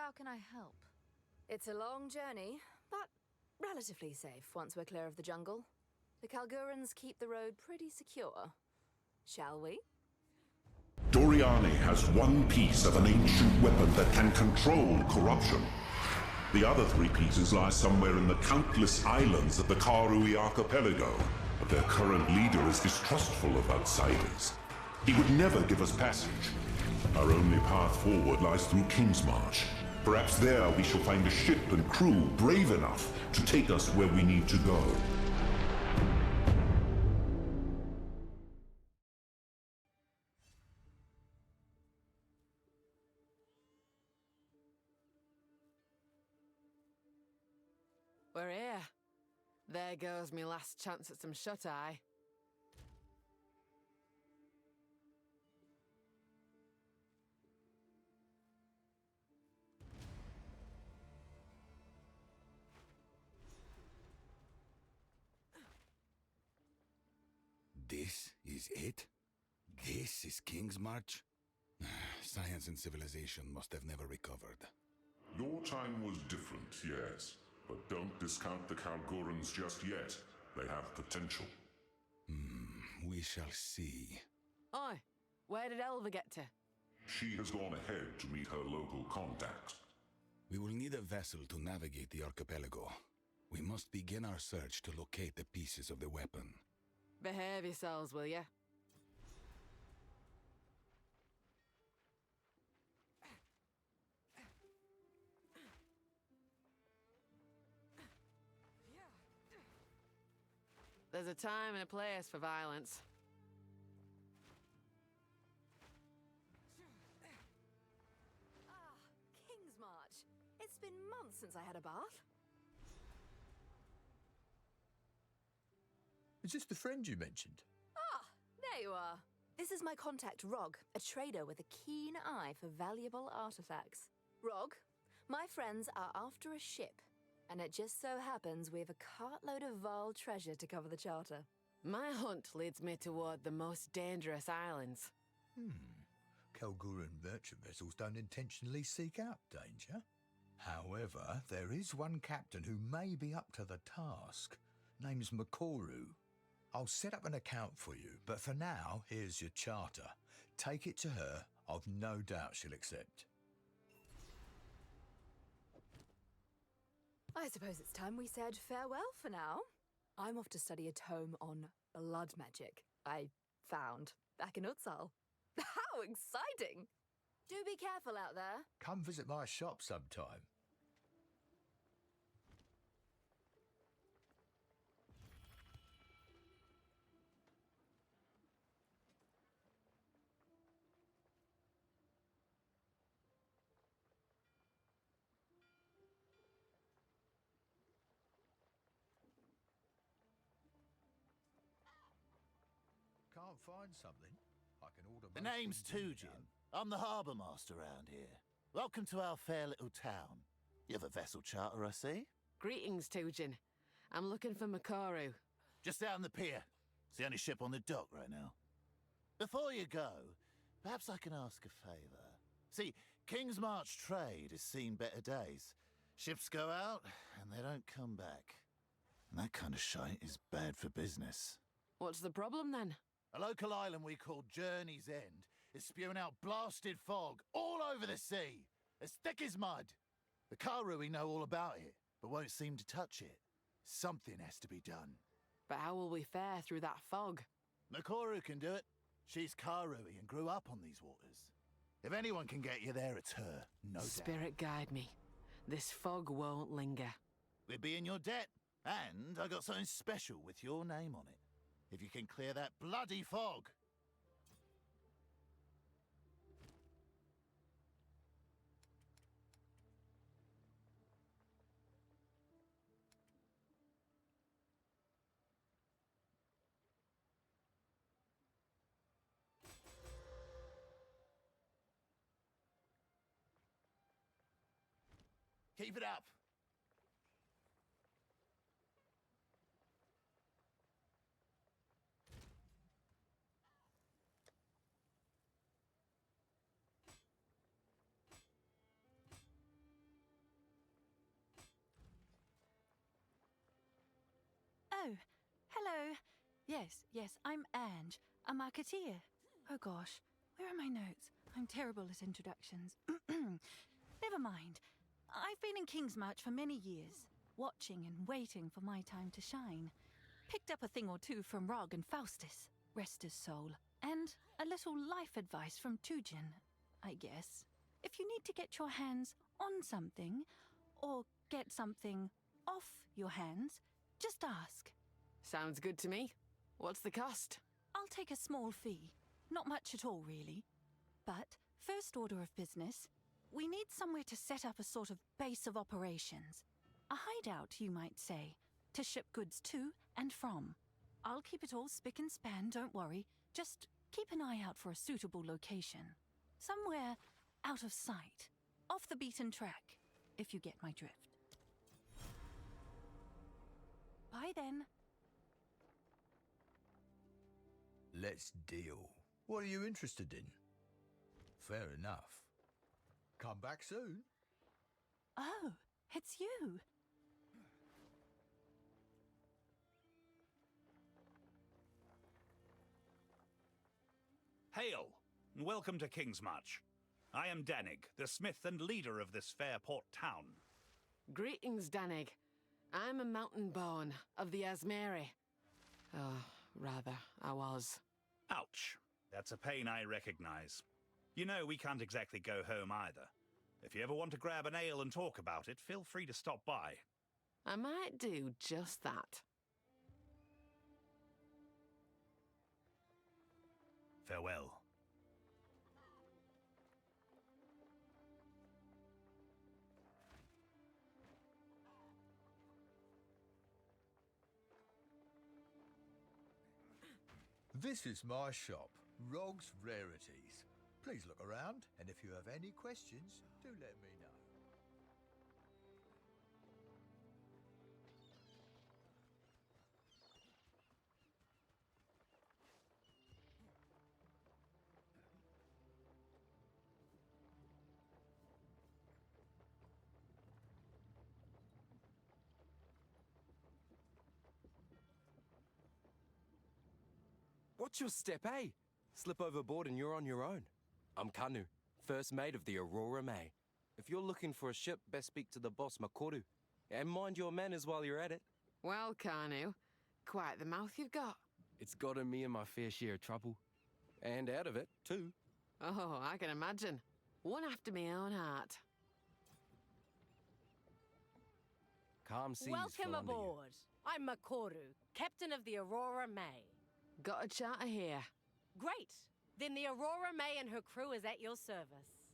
How can I help? It's a long journey, but relatively safe once we're clear of the jungle. The Kalgurans keep the road pretty secure. Shall we? Doriani has one piece of an ancient weapon that can control corruption. The other 3 pieces lie somewhere in the countless islands of the Karui archipelago, but their current leader is distrustful of outsiders. He would never give us passage. Our only path forward lies through Kingsmarch. Perhaps there we shall find a ship and crew brave enough to take us where we need to go. We're here. There goes me last chance at some shut-eye. This is it? This is Kingsmarch? Science and civilization must have never recovered. Your time was different, yes. But don't discount the Kalgurans just yet. They have potential. We shall see. Oi, where did Elva get to? She has gone ahead to meet her local contacts. We will need a vessel to navigate the archipelago. We must begin our search to locate the pieces of the weapon. Behave yourselves, will ya? There's a time and a place for violence. Ah, Kingsmarch. It's been months since I had a bath. Is this the friend you mentioned? Ah, there you are. This is my contact, Rog, a trader with a keen eye for valuable artifacts. Rog, my friends are after a ship, and it just so happens we have a cartload of Vaal treasure to cover the charter. My hunt leads me toward the most dangerous islands. Kalguran merchant vessels don't intentionally seek out danger. However, there is one captain who may be up to the task. Name's Makoru. I'll set up an account for you, but for now, here's your charter. Take it to her. I've no doubt she'll accept. I suppose it's time we said farewell for now. I'm off to study a tome on blood magic I found back in Utsal. How exciting! Do be careful out there. Come visit my shop sometime. Can't find something? I can order. The most name's things in Tujin. I'm the harbour master around here. Welcome to our fair little town. You have a vessel charter, I see? Greetings, Tujin. I'm looking for Makoru. Just out on the pier. It's the only ship on the dock right now. Before you go, perhaps I can ask a favour. See, Kingsmarch trade has seen better days. Ships go out, and they don't come back. And that kind of shite is bad for business. What's the problem, then? A local island we call Journey's End is spewing out blasted fog all over the sea, as thick as mud. The Karui know all about it, but won't seem to touch it. Something has to be done. But how will we fare through that fog? Makoru can do it. She's Karui and grew up on these waters. If anyone can get you there, it's her, no doubt. Spirit guide me. This fog won't linger. We'd be in your debt, and I got something special with your name on it. If you can clear that bloody fog. Keep it up. Oh, hello. Yes, I'm Ange, a marketeer. Oh gosh, where are my notes? I'm terrible at introductions. Never mind. I've been in Kingsmarch for many years, watching and waiting for my time to shine. Picked up a thing or two from Rog and Faustus, rest his soul, and a little life advice from Tujin, I guess. If you need to get your hands on something, or get something off your hands, just ask. Sounds good to me. What's the cost? I'll take a small fee. Not much at all, really. But, first order of business, we need somewhere to set up a sort of base of operations. A hideout, you might say, to ship goods to and from. I'll keep it all spick and span, don't worry. Just keep an eye out for a suitable location. Somewhere out of sight. Off the beaten track, if you get my drift. Bye then. Let's deal. What are you interested in? Fair enough. Come back soon. Oh, it's you. Hail, and welcome to Kingsmarch. I am Danig, the smith and leader of this fair port town. Greetings, Danig. I'm a mountain born of the Asmeri. Oh, rather, I was. Ouch. That's a pain I recognize. You know, we can't exactly go home either. If you ever want to grab an ale and talk about it, feel free to stop by. I might do just that. Farewell. This is my shop, Rog's Rarities. Please look around, and if you have any questions, do let me know. What's your step, eh? Slip overboard and you're on your own. I'm Kanu, first mate of the Aurora May. If you're looking for a ship, best speak to the boss, Makoru. And mind your manners while you're at it. Well, Kanu, quite the mouth you've got. It's gotten me in my fair share of trouble. And out of it, too. Oh, I can imagine. One after my own heart. Calm seas Welcome fall under you. aboard. I'm Makoru, captain of the Aurora May. Got a charter here. Great. Then the Aurora May and her crew is at your service.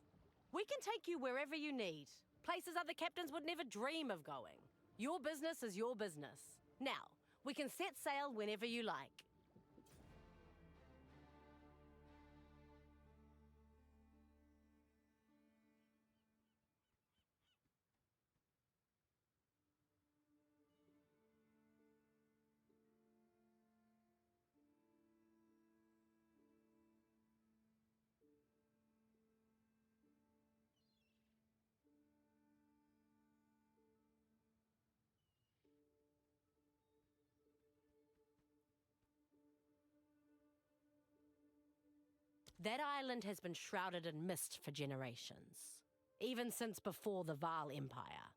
We can take you wherever you need. Places other captains would never dream of going. Your business is your business. Now, we can set sail whenever you like. That island has been shrouded in mist for generations, even since before the Vaal Empire.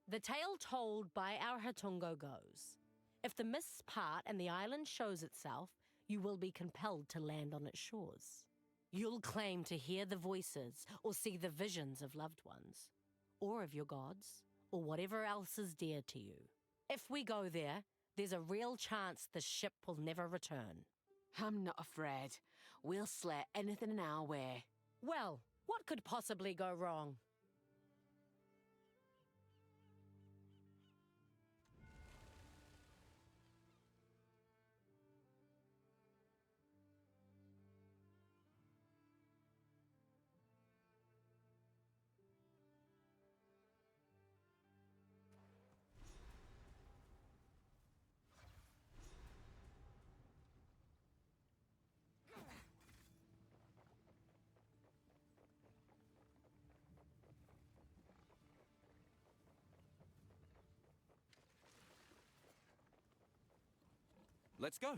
The tale told by our Hatungo goes, if the mists part and the island shows itself, you will be compelled to land on its shores. You'll claim to hear the voices or see the visions of loved ones, or of your gods, or whatever else is dear to you. If we go there, there's a real chance the ship will never return. I'm not afraid. We'll slay anything in our way. Well, what could possibly go wrong? Let's go.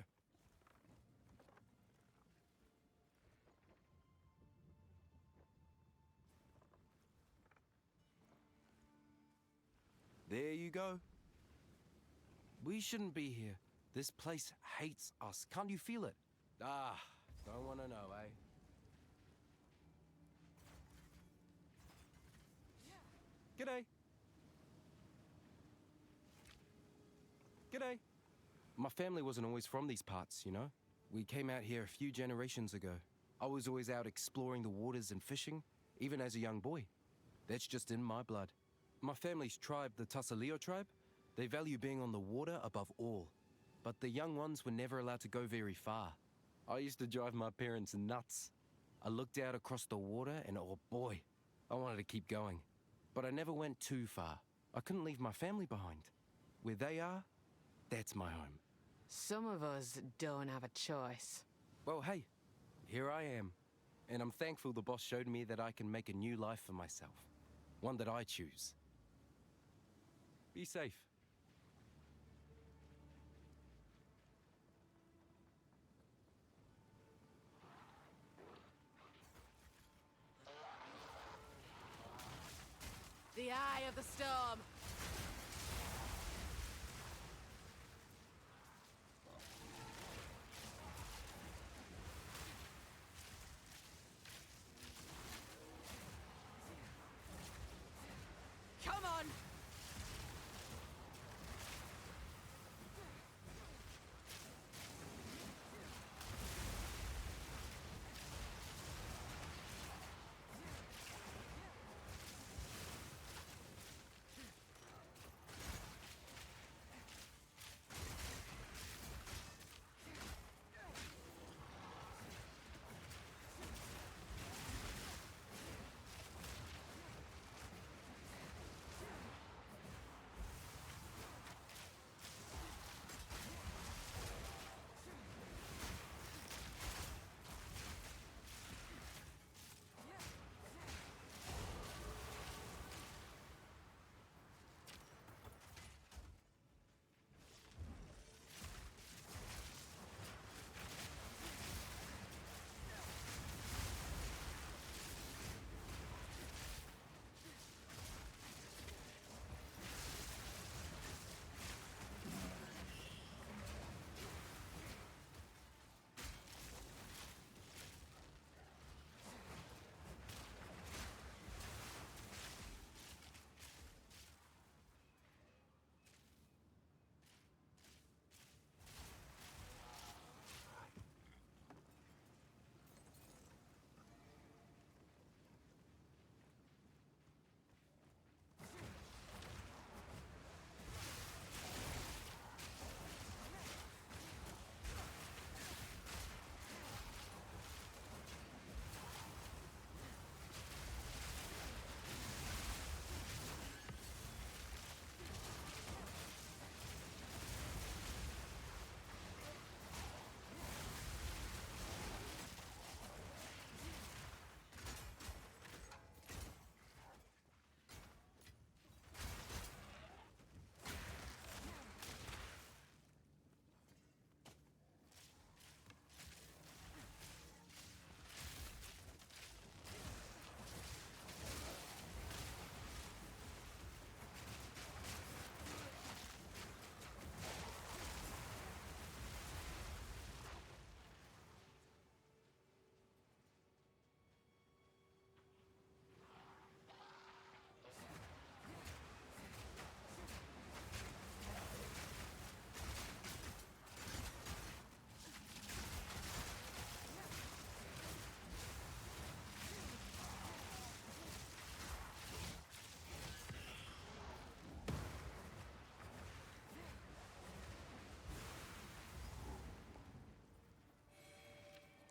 There you go. We shouldn't be here. This place hates us. Can't you feel it? Ah, don't want to know, eh? G'day. G'day. My family wasn't always from these parts, you know? We came out here a few generations ago. I was always out exploring the waters and fishing, even as a young boy. That's just in my blood. My family's tribe, the Tasaleo tribe, they value being on the water above all. But the young ones were never allowed to go very far. I used to drive my parents nuts. I looked out across the water and oh boy, I wanted to keep going. But I never went too far. I couldn't leave my family behind. Where they are, that's my home. Some of us don't have a choice. Well, hey, here I am. And I'm thankful the boss showed me that I can make a new life for myself. One that I choose. Be safe. The eye of the storm. Come on!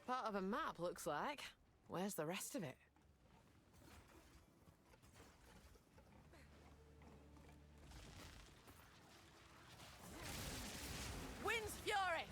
Part of a map, looks like. Where's the rest of it? Wind's Fury!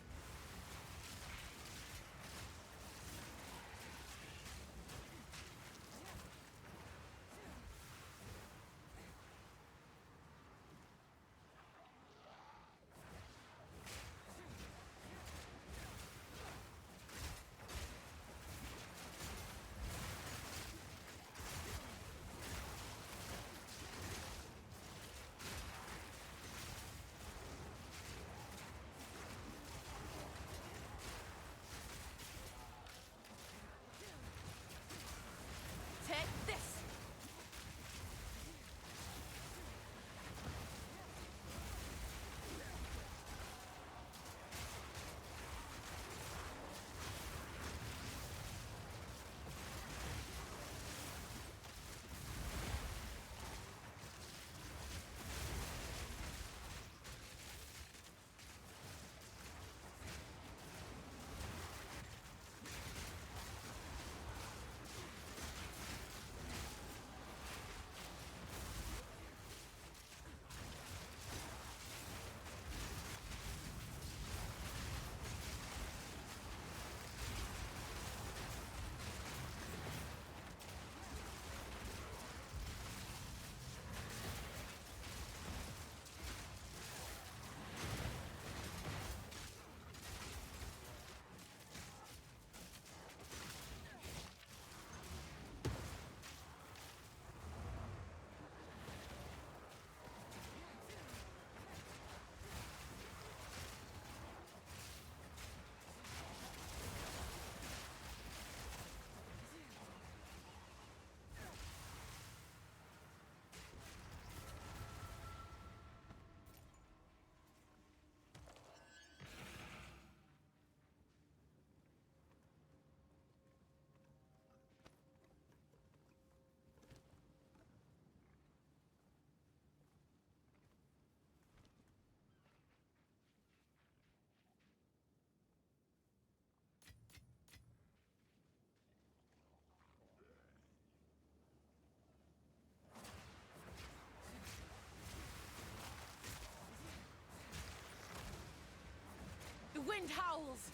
wind howls!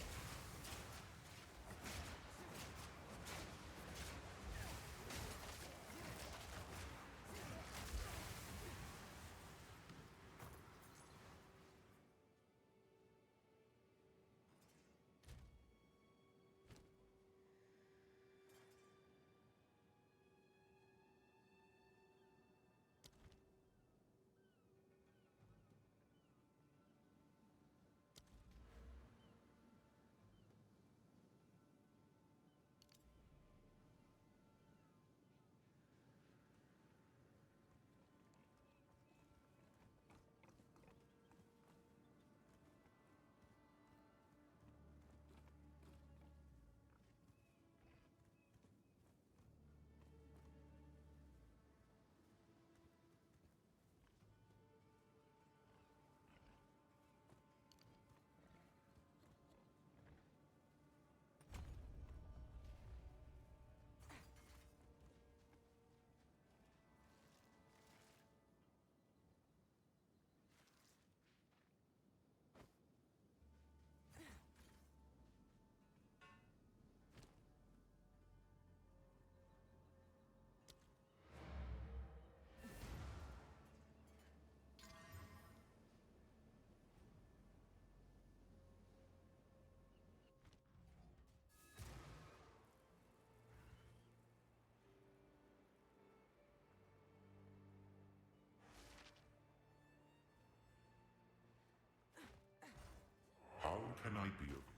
How can I be of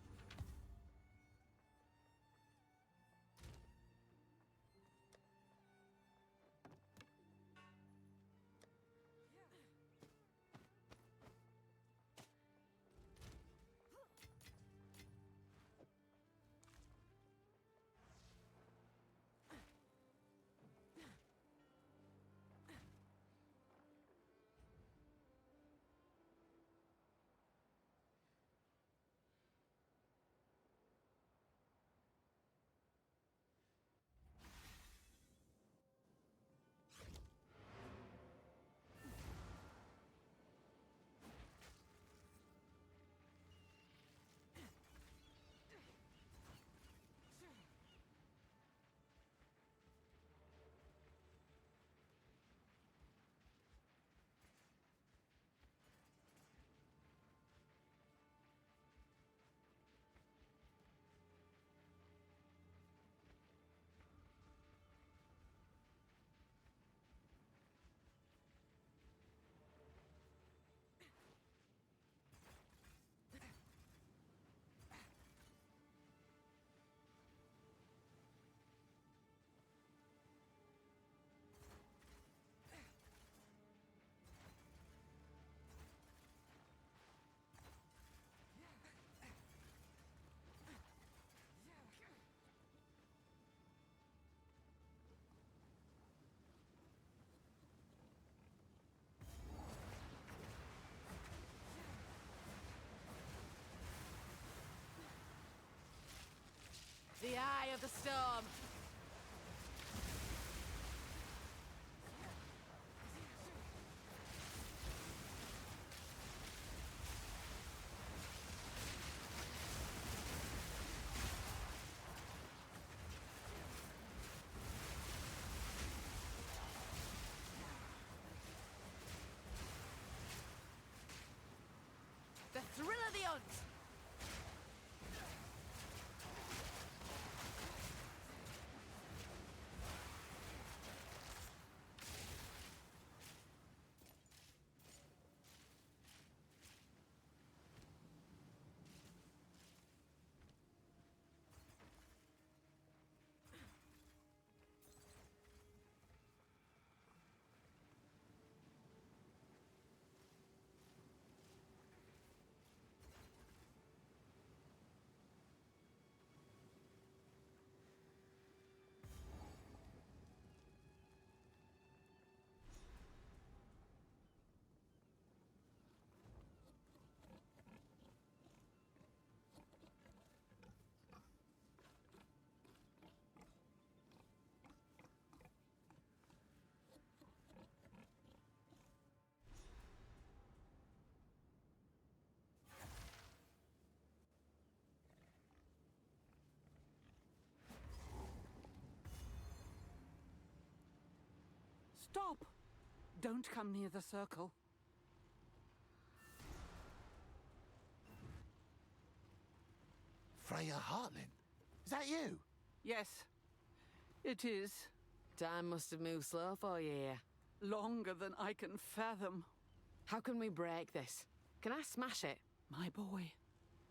The eye of the storm! The thrill of the hunt! Stop! Don't come near the circle. Freya Hartlin? Is that you? Yes, it is. Time must have moved slow for you here. Longer than I can fathom. How can we break this? Can I smash it? My boy,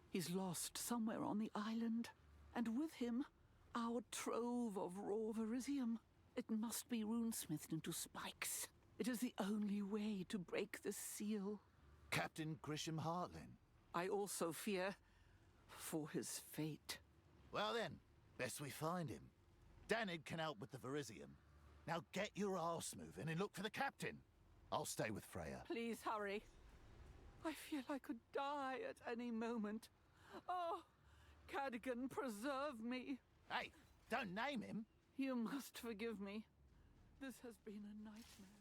he's lost somewhere on the island. And with him, our trove of raw Verisium. It must be runesmithed into spikes. It is the only way to break the seal. Captain Grisham Hartlin? I also fear for his fate. Well then, best we find him. Danig can help with the Verisium. Now get your arse moving and look for the captain. I'll stay with Freya. Please hurry. I feel I could die at any moment. Oh, Cadogan, preserve me. Hey, don't name him. You must forgive me. This has been a nightmare.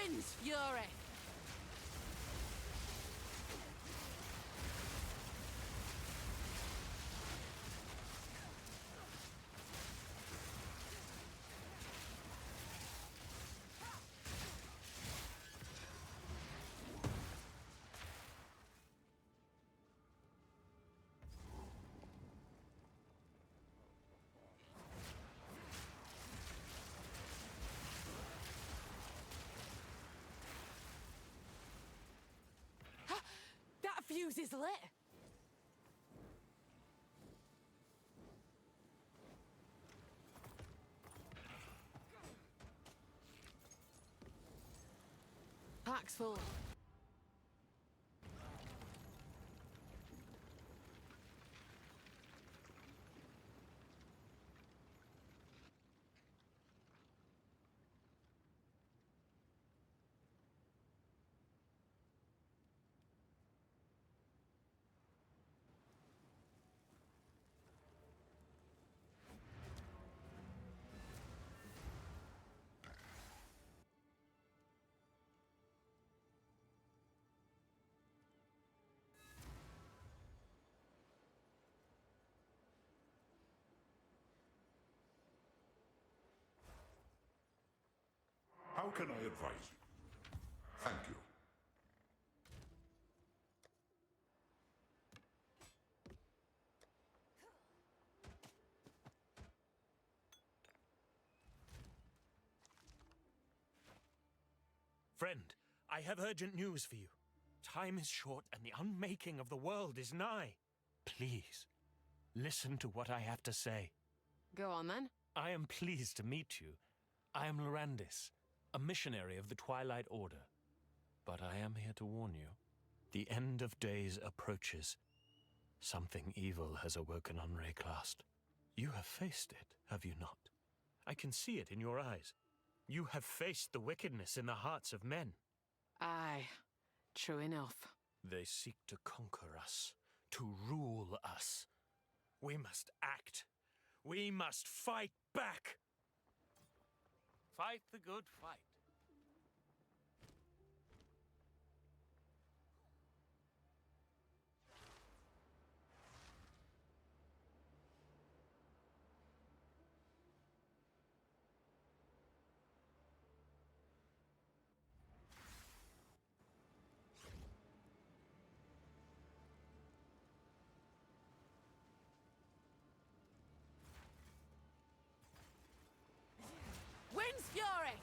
Wind's fury! That fuse is lit! Pack's full. How can I advise you? Thank you. Friend, I have urgent news for you. Time is short and the unmaking of the world is nigh. Please, listen to what I have to say. Go on then. I am pleased to meet you. I am Lorandis, a missionary of the Twilight Order. But I am here to warn you. The end of days approaches. Something evil has awoken on Rayclast. You have faced it, have you not? I can see it in your eyes. You have faced the wickedness in the hearts of men. Aye, true enough. They seek to conquer us, to rule us. We must act. We must fight back. Fight the good fight. Wind's fury!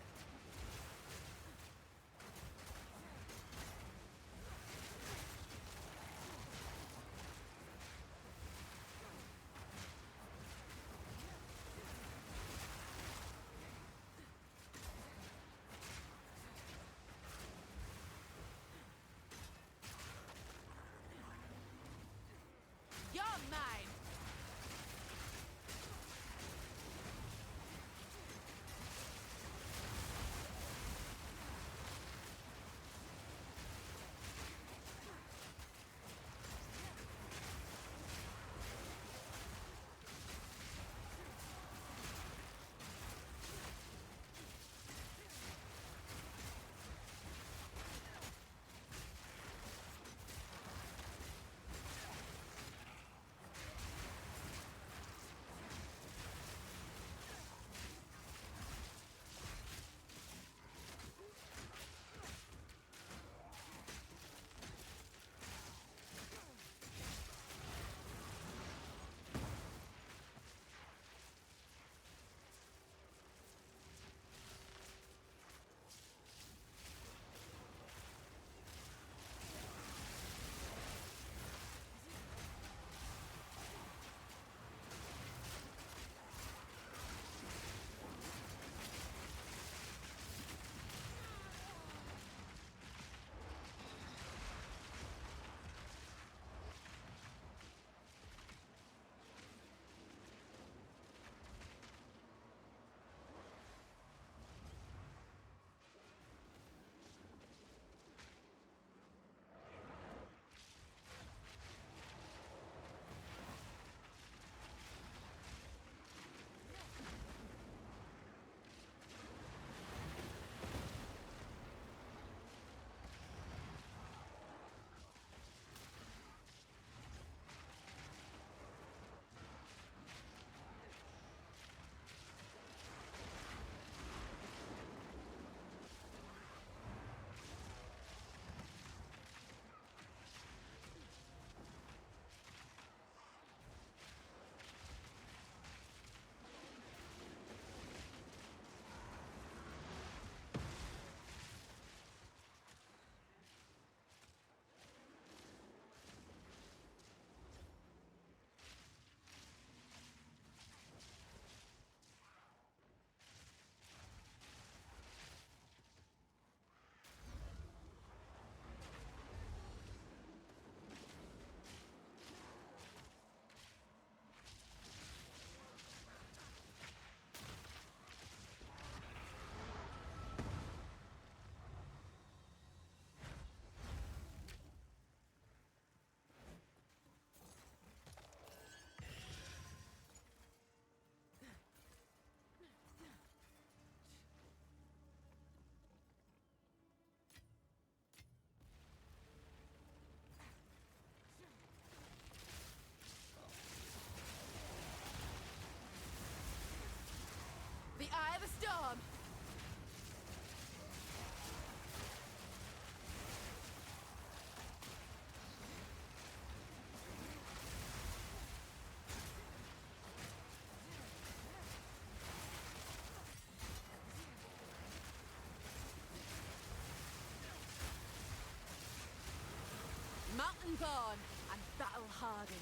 mountain born and battle hardened.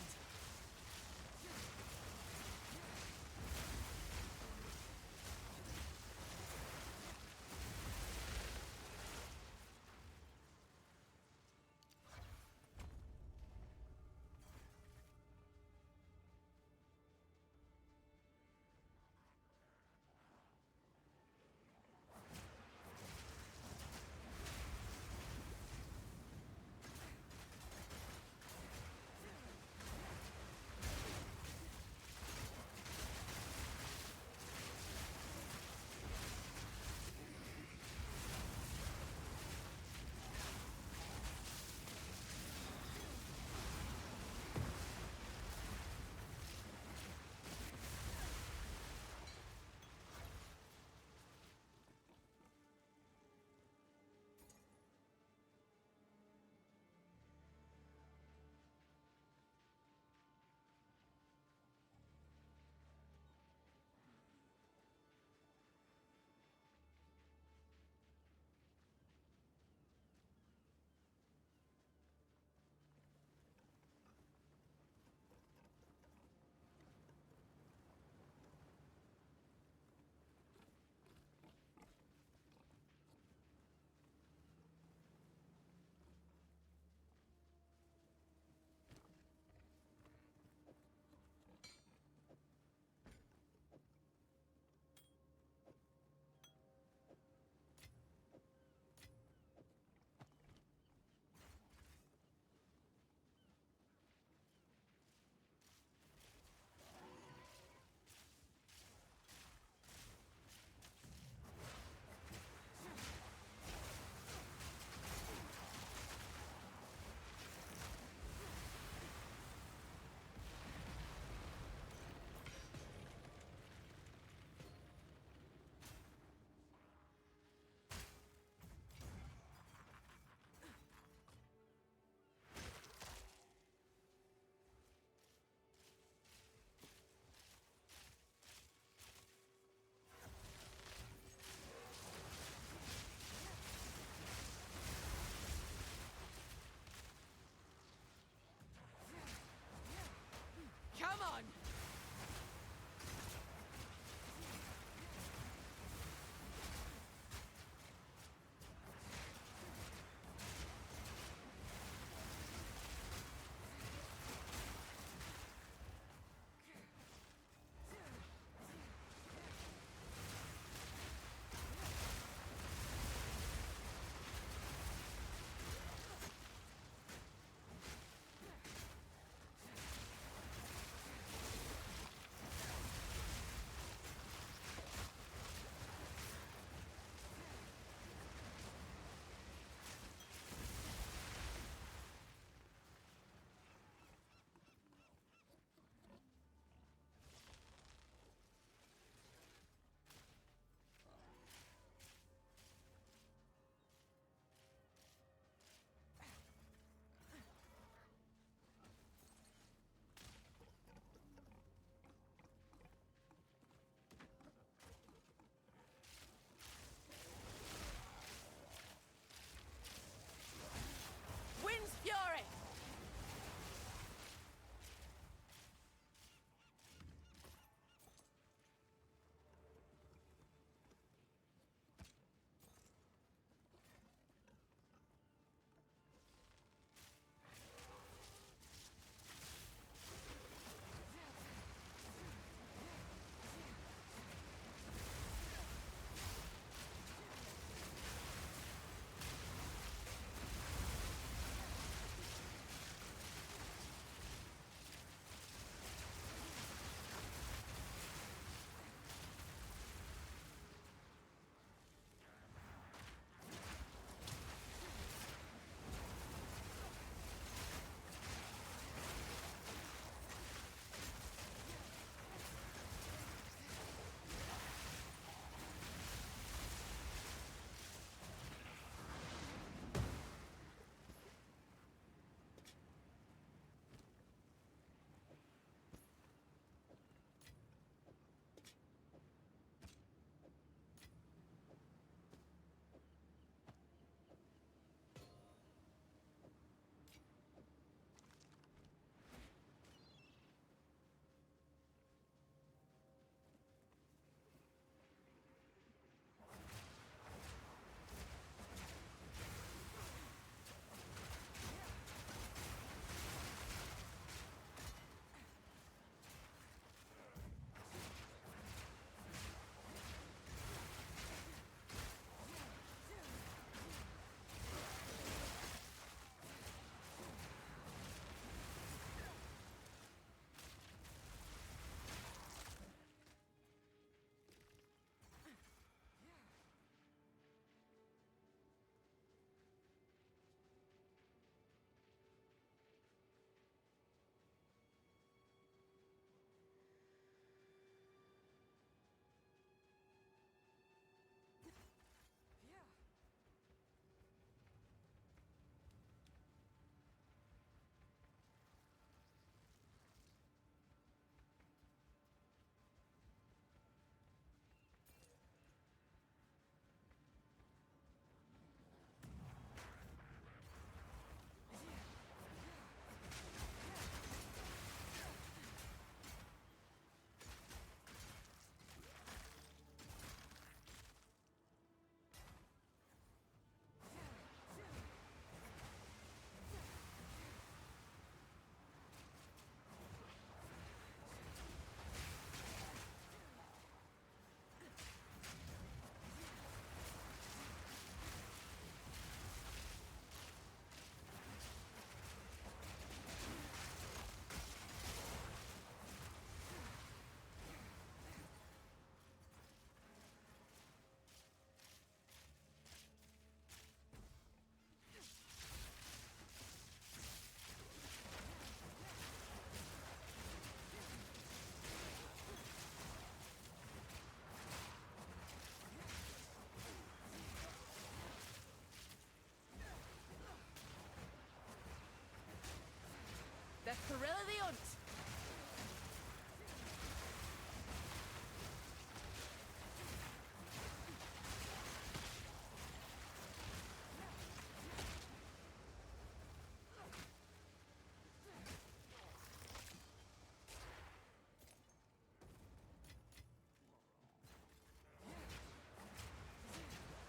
thrill of the hunt.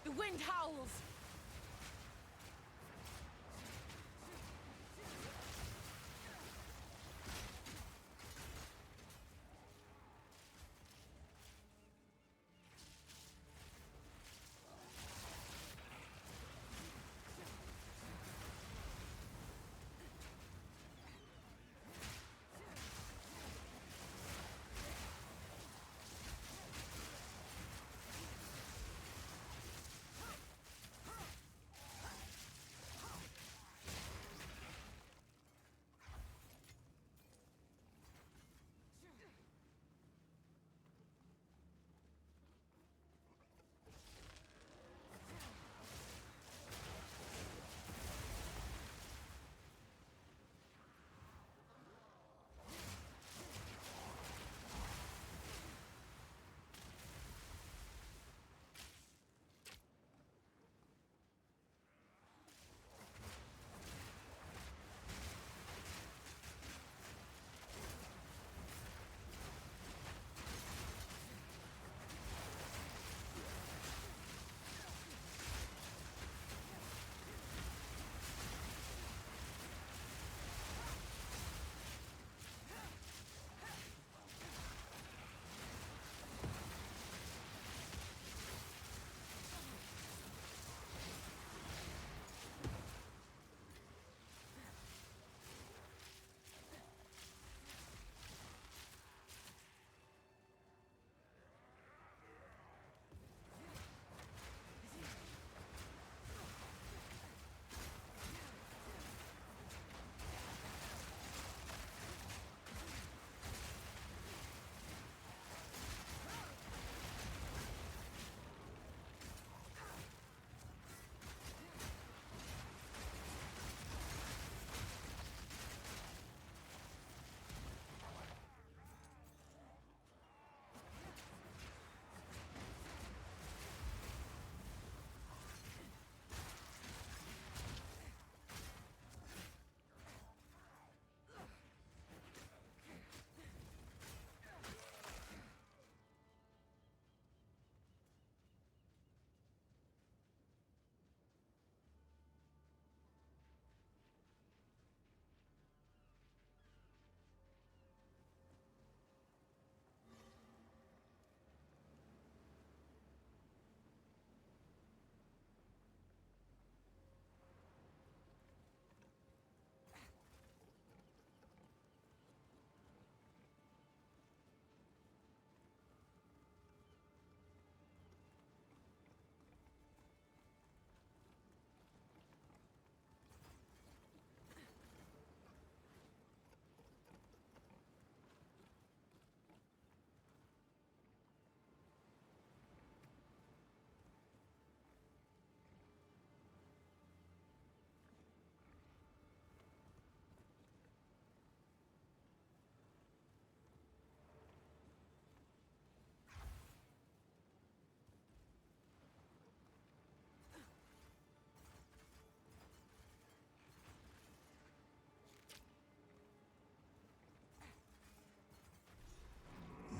The wind howls.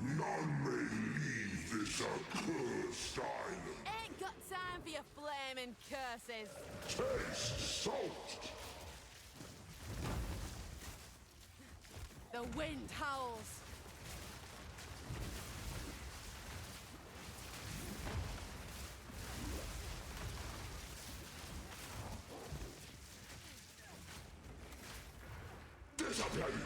None may leave this accursed island. Ain't got time for your flaming curses. Taste salt. The wind howls. Discipline.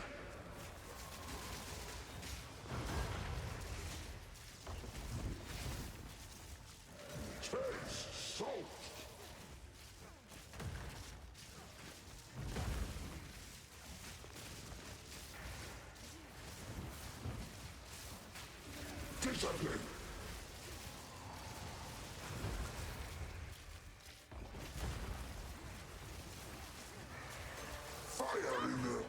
Taste salt. Discipline. Fire in the...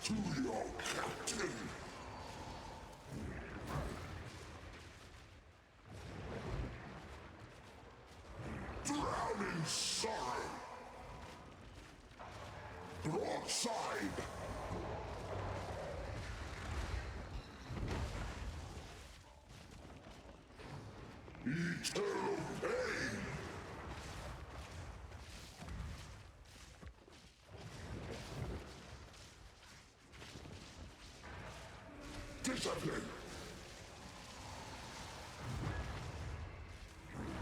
To your captain! Drown in sorrow! Broadside! Eternal pain! Discipline!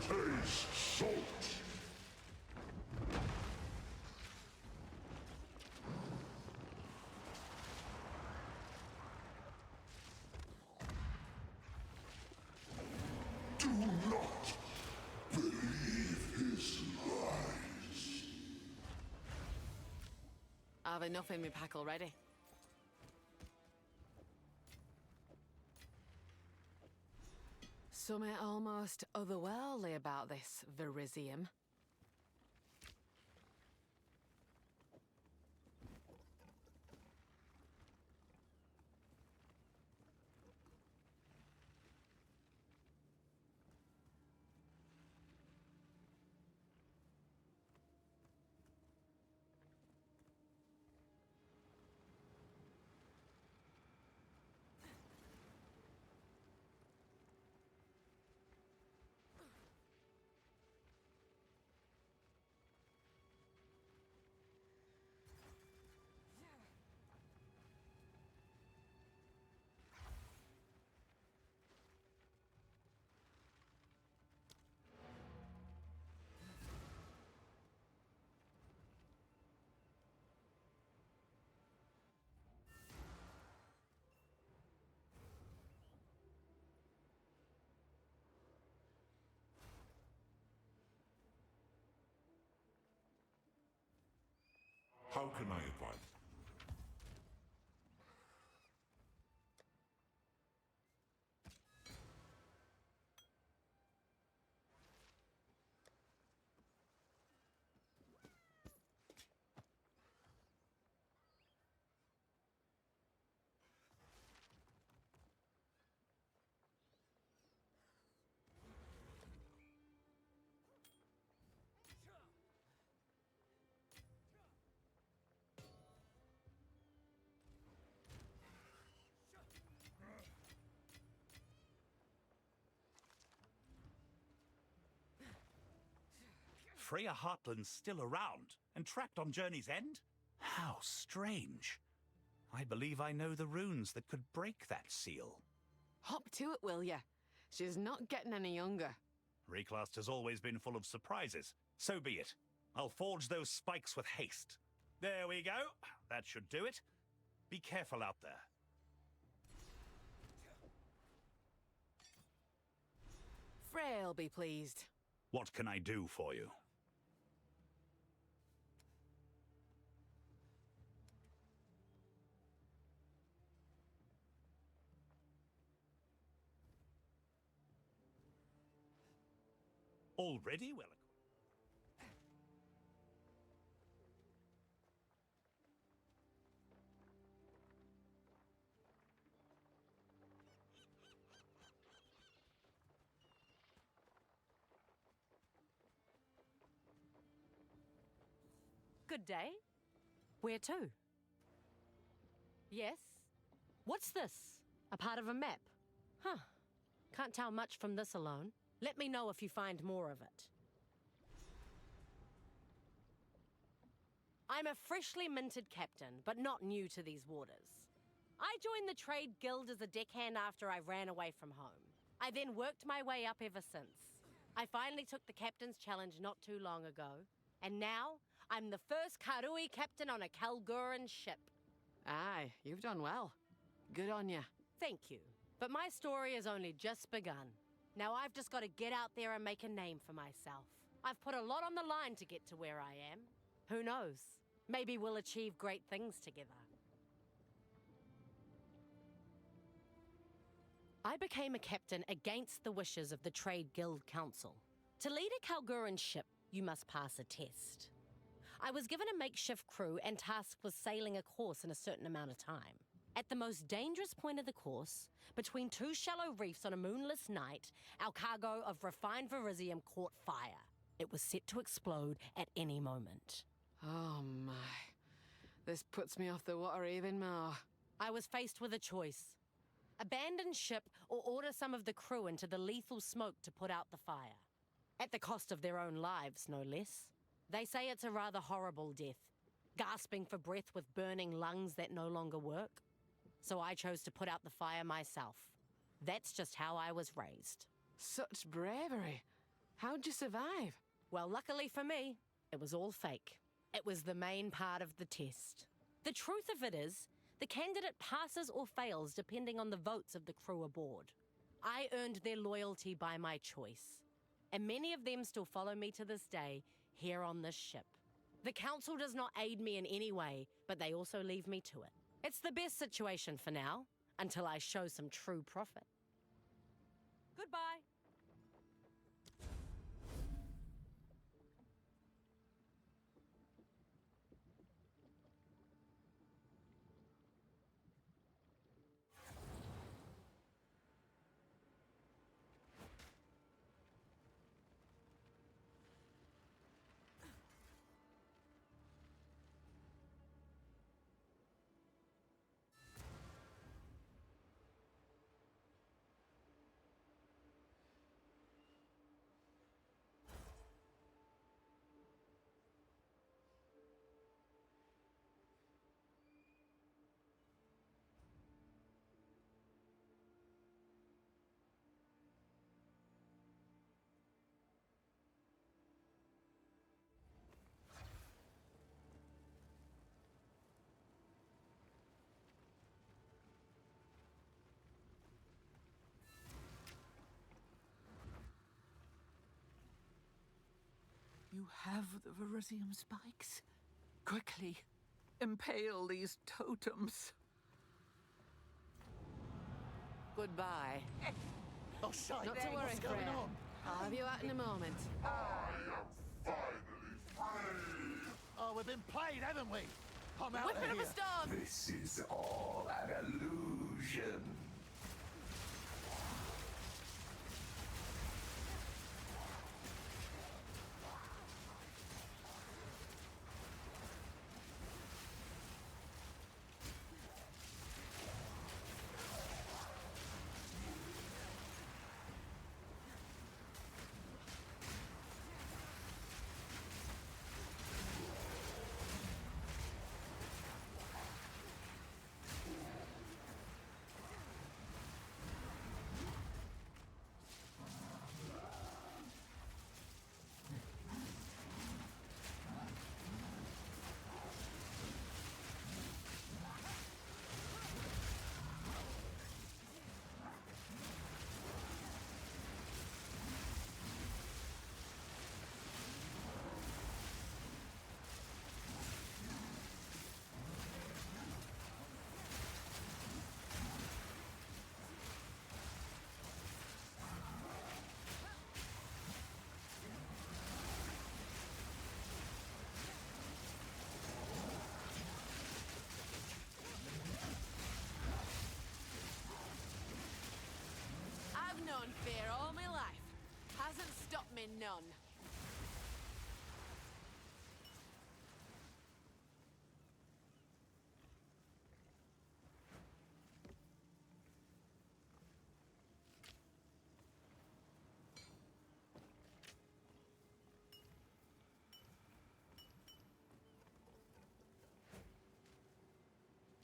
Taste salt! Do not believe his lies. I've enough in my pack already. Something almost otherworldly about this Verisium. How can I advise? Freya Heartland's still around and trapped on Journey's End? How strange. I believe I know the runes that could break that seal. Hop to it, will ya? She's not getting any younger. Reclast has always been full of surprises. So be it. I'll forge those spikes with haste. There we go. That should do it. Be careful out there. Frey'll be pleased. What can I do for you? Already well equipped. Good day. Where to? Yes? What's this? A part of a map? Huh. Can't tell much from this alone. Let me know if you find more of it. I'm a freshly minted captain, but not new to these waters. I joined the Trade Guild as a deckhand after I ran away from home. I then worked my way up ever since. I finally took the captain's challenge not too long ago, and now I'm the first Karui captain on a Kalguran ship. Aye, you've done well. Good on ya. Thank you. But my story has only just begun. Now I've just got to get out there and make a name for myself. I've put a lot on the line to get to where I am. Who knows? Maybe we'll achieve great things together. I became a captain against the wishes of the Trade Guild Council. To lead a Kalguran ship, you must pass a test. I was given a makeshift crew and tasked with sailing a course in a certain amount of time. At the most dangerous point of the course, between two shallow reefs on a moonless night, our cargo of refined Verisium caught fire. It was set to explode at any moment. Oh my. This puts me off the water even more. I was faced with a choice. Abandon ship or order some of the crew into the lethal smoke to put out the fire. At the cost of their own lives, no less. They say it's a rather horrible death, gasping for breath with burning lungs that no longer work. So I chose to put out the fire myself. That's just how I was raised. Such bravery. How'd you survive? Well, luckily for me, it was all fake. It was the main part of the test. The truth of it is, the candidate passes or fails depending on the votes of the crew aboard. I earned their loyalty by my choice, and many of them still follow me to this day here on this ship. The council does not aid me in any way, but they also leave me to it. It's the best situation for now, until I show some true profit. Goodbye. You have the Verisium spikes? Quickly, impale these totems. Goodbye. Oh, shite. Not to worry, What's going Freya. on? I'll have you out in a moment. Oh, we've been played, haven't we? I'm out Whipping of up here. a storm! This is all an illusion. I've known fear all my life. Hasn't stopped me none.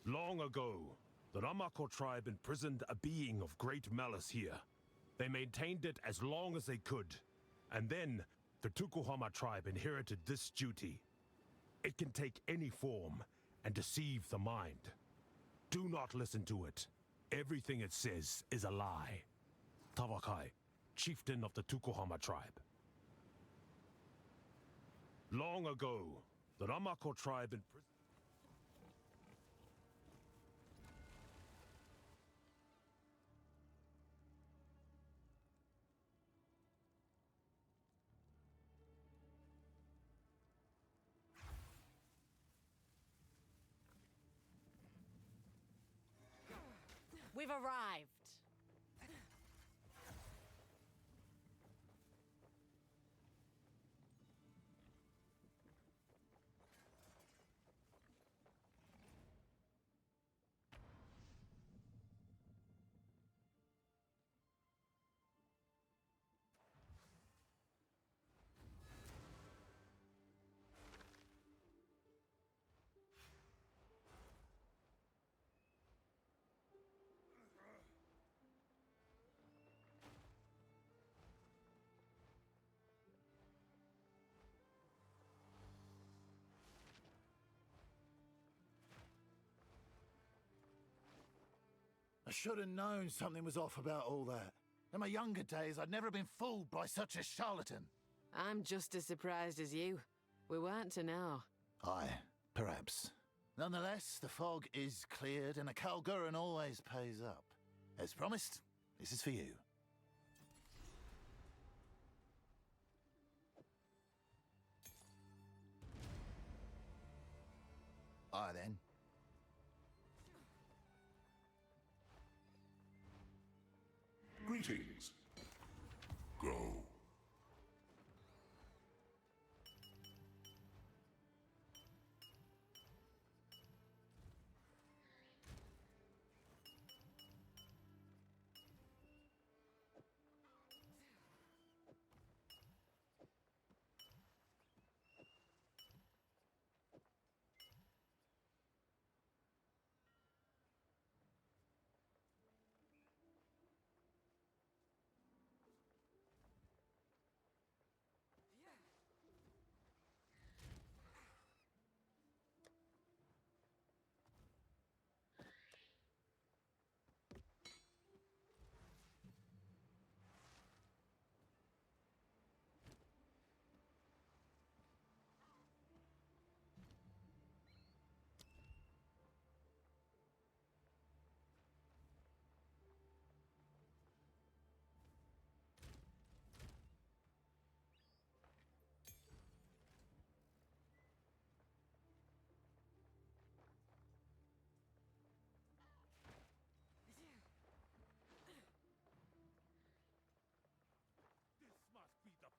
Long ago, the Ramako tribe imprisoned a being of great malice here. They maintained it as long as they could, and then the Tukuhama tribe inherited this duty. It can take any form and deceive the mind. Do not listen to it. Everything it says is a lie. Tawakai, chieftain of the Tukuhama tribe. Long ago, the Ramako tribe imprisoned... We've arrived. I should have known something was off about all that. In my younger days, I'd never been fooled by such a charlatan. I'm just as surprised as you. We weren't to know. Aye, perhaps. Nonetheless, the fog is cleared and a Kalguran always pays up. As promised, this is for you. Aye then. Greetings. Go.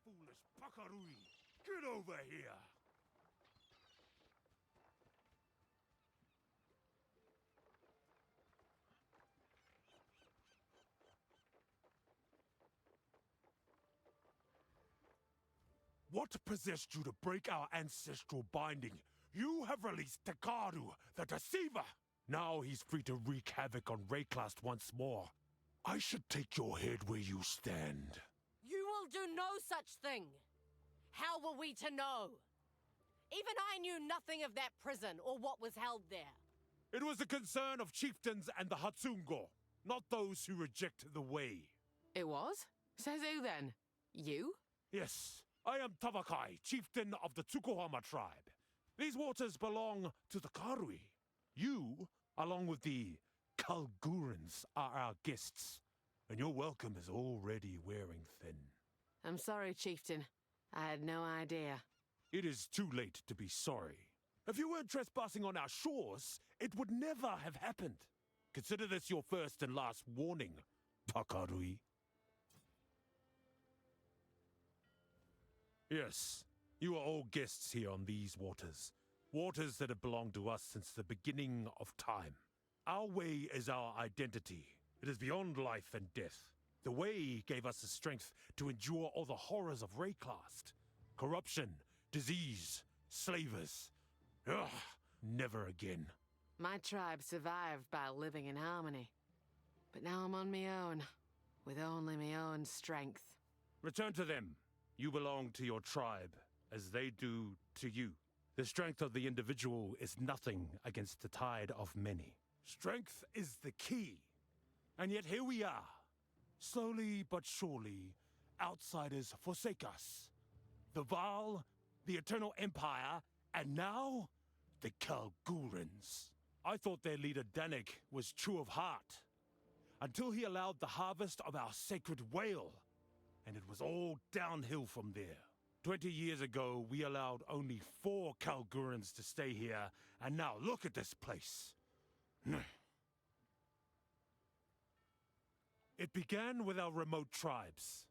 Foolish Pakarui! Get over here! What possessed you to break our ancestral binding? You have released Takaru, the Deceiver! Now he's free to wreak havoc on Rayclast once more. I should take your head where you stand. You will do no such thing. How were we to know? Even I knew nothing of that prison or what was held there. It was the concern of chieftains and the Hatsungo, not those who reject the way. It was? Says who then? You? Yes, I am Tavakai, chieftain of the Tsukuhama tribe. These waters belong to the Karui. You, along with the Kalgurans, are our guests, and your welcome is already wearing thin. I'm sorry, chieftain. I had no idea. It is too late to be sorry. If you weren't trespassing on our shores, it would never have happened. Consider this your first and last warning, Takarui. Yes, you are all guests here on these waters. Waters that have belonged to us since the beginning of time. Our way is our identity. It is beyond life and death. The way gave us the strength to endure all the horrors of Rayclast. Corruption, disease, slavers. Ugh, never again. My tribe survived by living in harmony. But now I'm on my own, with only my own strength. Return to them. You belong to your tribe, as they do to you. The strength of the individual is nothing against the tide of many. Strength is the key. And yet here we are. Slowly but surely, outsiders forsake us. The Val, the Eternal Empire, and now, the Kalgurans. I thought their leader Danik was true of heart, until he allowed the harvest of our sacred whale, and it was all downhill from there. 20 years ago, we allowed only 4 Kalgurans to stay here, and now look at this place. It began with our remote tribes.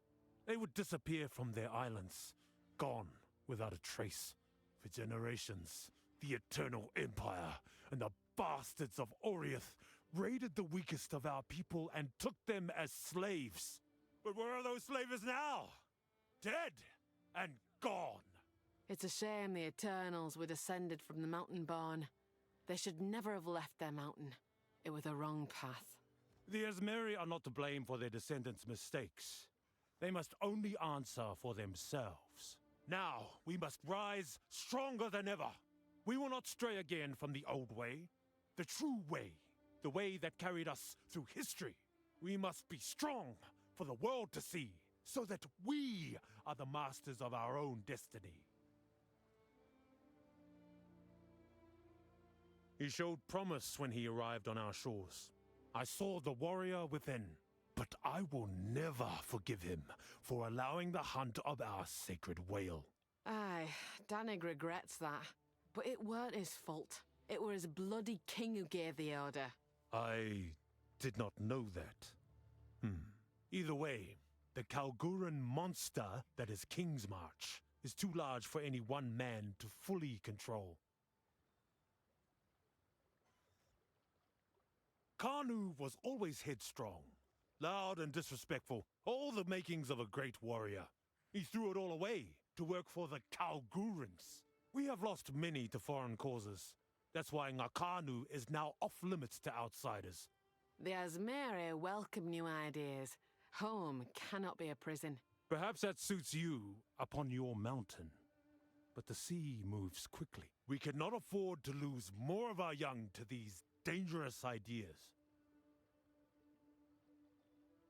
They would disappear from their islands, gone without a trace. For generations, the Eternal Empire and the bastards of Oriath raided the weakest of our people and took them as slaves. But where are those slaves now? Dead and gone. It's a shame the Eternals were descended from the Mountain Born. They should never have left their mountain. It was the wrong path. The Asmeri are not to blame for their descendants' mistakes. They must only answer for themselves. Now, we must rise stronger than ever. We will not stray again from the old way, the true way, the way that carried us through history. We must be strong for the world to see, so that we are the masters of our own destiny. He showed promise when he arrived on our shores. I saw the warrior within, but I will never forgive him for allowing the hunt of our sacred whale. Aye, Danig regrets that. But it weren't his fault. It were his bloody king who gave the order. I did not know that. Either way, the Kalguran monster that is Kingsmarch is too large for any one man to fully control. Kanu was always headstrong, loud and disrespectful, all the makings of a great warrior. He threw it all away to work for the Kalgurans. We have lost many to foreign causes. That's why Ngakanu is now off-limits to outsiders. The Asmeri welcome new ideas. Home cannot be a prison. Perhaps that suits you upon your mountain. But the sea moves quickly. We cannot afford to lose more of our young to these dangerous ideas.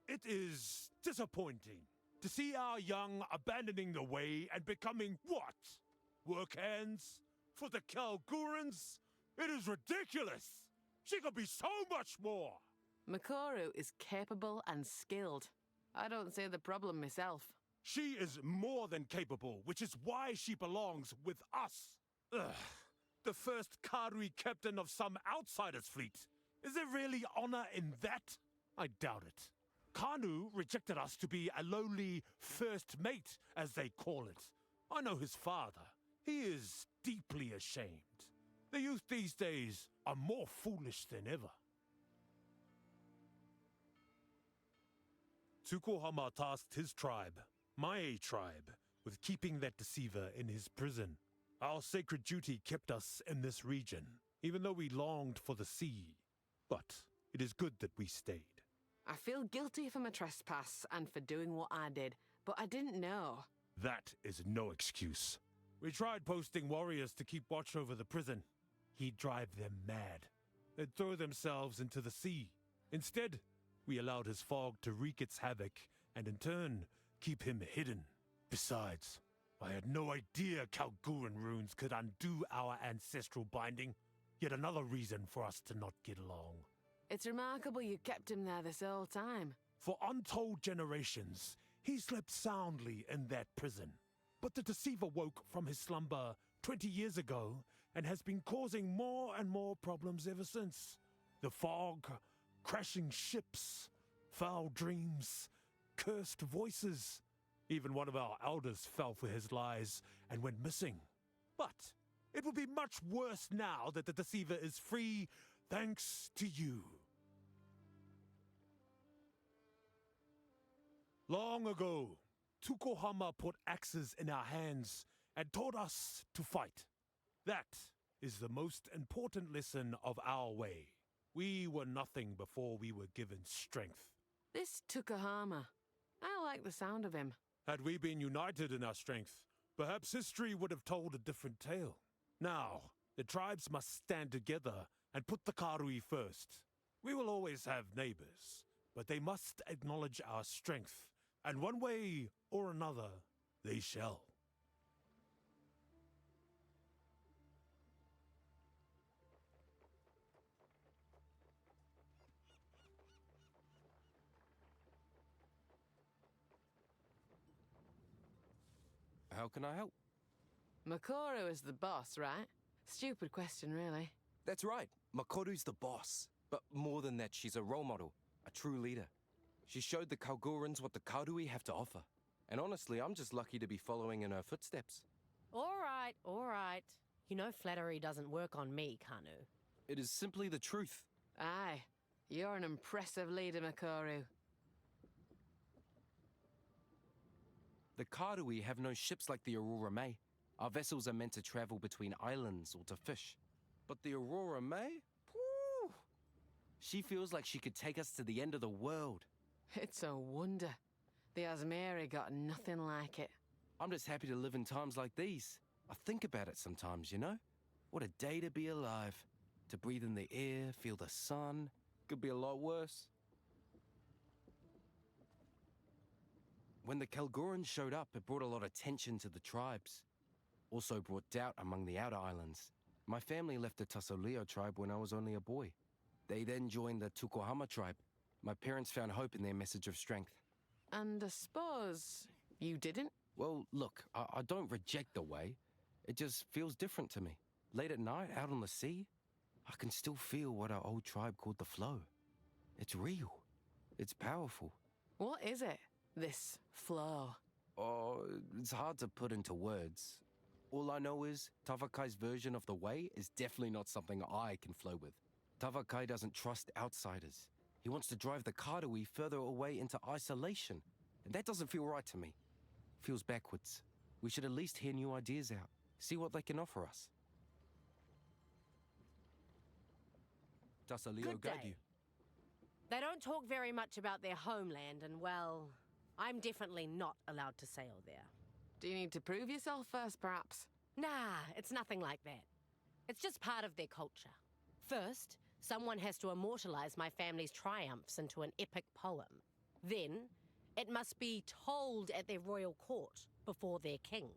It is disappointing to see our young abandoning the way and becoming what? Work hands? For the Kalgurans? It is ridiculous! She could be so much more! Makoru is capable and skilled. I don't see the problem myself. She is more than capable, which is why she belongs with us. Ugh. The first Karui captain of some outsider's fleet. Is there really honor in that? I doubt it. Kanu rejected us to be a lowly first mate, as they call it. I know his father. He is deeply ashamed. The youth these days are more foolish than ever. Tsukuhama tasked his tribe, my tribe, with keeping that deceiver in his prison. Our sacred duty kept us in this region, even though we longed for the sea. But it is good that we stayed. I feel guilty for my trespass and for doing what I did, but I didn't know. That is no excuse. We tried posting warriors to keep watch over the prison. He'd drive them mad. They'd throw themselves into the sea. Instead, we allowed his fog to wreak its havoc and in turn, keep him hidden. Besides, I had no idea Kalguran runes could undo our ancestral binding. Yet another reason for us to not get along. It's remarkable you kept him there this whole time. For untold generations, he slept soundly in that prison. But the deceiver woke from his slumber 20 years ago and has been causing more and more problems ever since. The fog, crashing ships, foul dreams, cursed voices. Even one of our elders fell for his lies and went missing. But it will be much worse now that the deceiver is free, thanks to you. Long ago, Tukohama put axes in our hands and taught us to fight. That is the most important lesson of our way. We were nothing before we were given strength. This Tukohama, I like the sound of him. Had we been united in our strength, perhaps history would have told a different tale. Now, the tribes must stand together and put the Karui first. We will always have neighbors, but they must acknowledge our strength, and one way or another, they shall. How can I help? Makoru is the boss, right? Stupid question, really. That's right. Makoru's the boss. But more than that, she's a role model, a true leader. She showed the Kalgorans what the Karui have to offer. And honestly, I'm just lucky to be following in her footsteps. All right, all right. You know flattery doesn't work on me, Kanu. It is simply the truth. Aye, you're an impressive leader, Makoru. The Karui have no ships like the Aurora May. Our vessels are meant to travel between islands or to fish. But the Aurora May? Whew! She feels like she could take us to the end of the world. It's a wonder. The Asmeri got nothing like it. I'm just happy to live in times like these. I think about it sometimes, you know? What a day to be alive. To breathe in the air, feel the sun. Could be a lot worse. When the Kalgorans showed up, it brought a lot of tension to the tribes. Also brought doubt among the outer islands. My family left the Tasoleo tribe when I was only a boy. They then joined the Tukohama tribe. My parents found hope in their message of strength. And I suppose you didn't? Well, look, I don't reject the way. It just feels different to me. Late at night, out on the sea, I can still feel what our old tribe called the flow. It's real. It's powerful. What is it, this flow? Oh, it's hard to put into words. All I know is Tavakai's version of the way is definitely not something I can flow with. Tavakai doesn't trust outsiders. He wants to drive the Karui further away into isolation. And that doesn't feel right to me. Feels backwards. We should at least hear new ideas out. See what they can offer us. Tasoleo Good guide day. you. They don't talk very much about their homeland, and well, I'm definitely not allowed to sail there. Do you need to prove yourself first, perhaps? Nah, it's nothing like that. It's just part of their culture. First, someone has to immortalize my family's triumphs into an epic poem. Then, it must be told at their royal court before their king.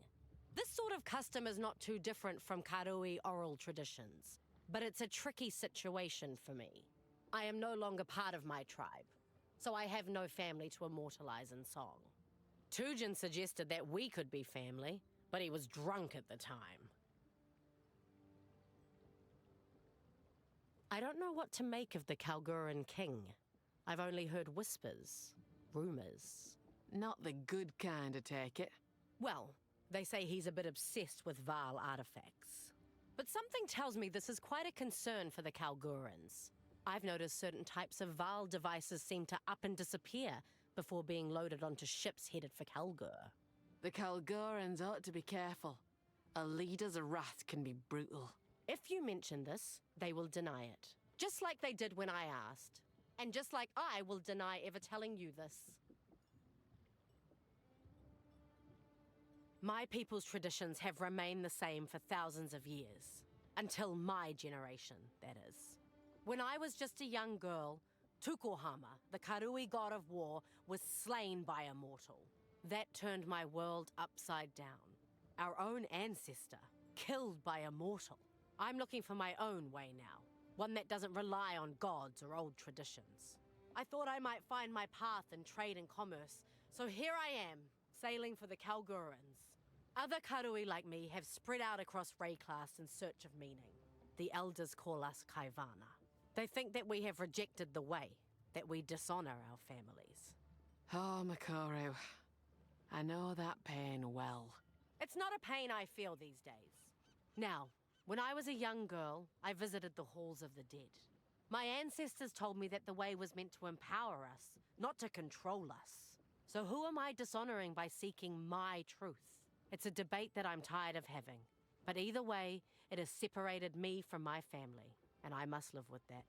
This sort of custom is not too different from Karui oral traditions, but it's a tricky situation for me. I am no longer part of my tribe, so I have no family to immortalize in song. Tujin suggested that we could be family, but he was drunk at the time. I don't know what to make of the Kalguran king. I've only heard whispers, rumors. Not the good kind, I take it. Well, they say he's a bit obsessed with Val artifacts. But something tells me this is quite a concern for the Kalgurans. I've noticed certain types of Val devices seem to up and disappear before being loaded onto ships headed for Kalgur. The Kalgurans ought to be careful. A leader's wrath can be brutal. If you mention this, they will deny it. Just like they did when I asked. And just like I will deny ever telling you this. My people's traditions have remained the same for thousands of years. Until my generation, that is. When I was just a young girl, Tukohama, the Karui god of war, was slain by a mortal. That turned my world upside down. Our own ancestor, killed by a mortal. I'm looking for my own way now, one that doesn't rely on gods or old traditions. I thought I might find my path in trade and commerce, so here I am, sailing for the Kalgurans. Other Karui like me have spread out across Rayclass in search of meaning. The elders call us Kaivana. They think that we have rejected the way, that we dishonor our families. Oh, Makoru. I know that pain well. It's not a pain I feel these days. Now, when I was a young girl, I visited the halls of the dead. My ancestors told me that the way was meant to empower us, not to control us. So who am I dishonoring by seeking my truth? It's a debate that I'm tired of having. But either way, it has separated me from my family, and I must live with that.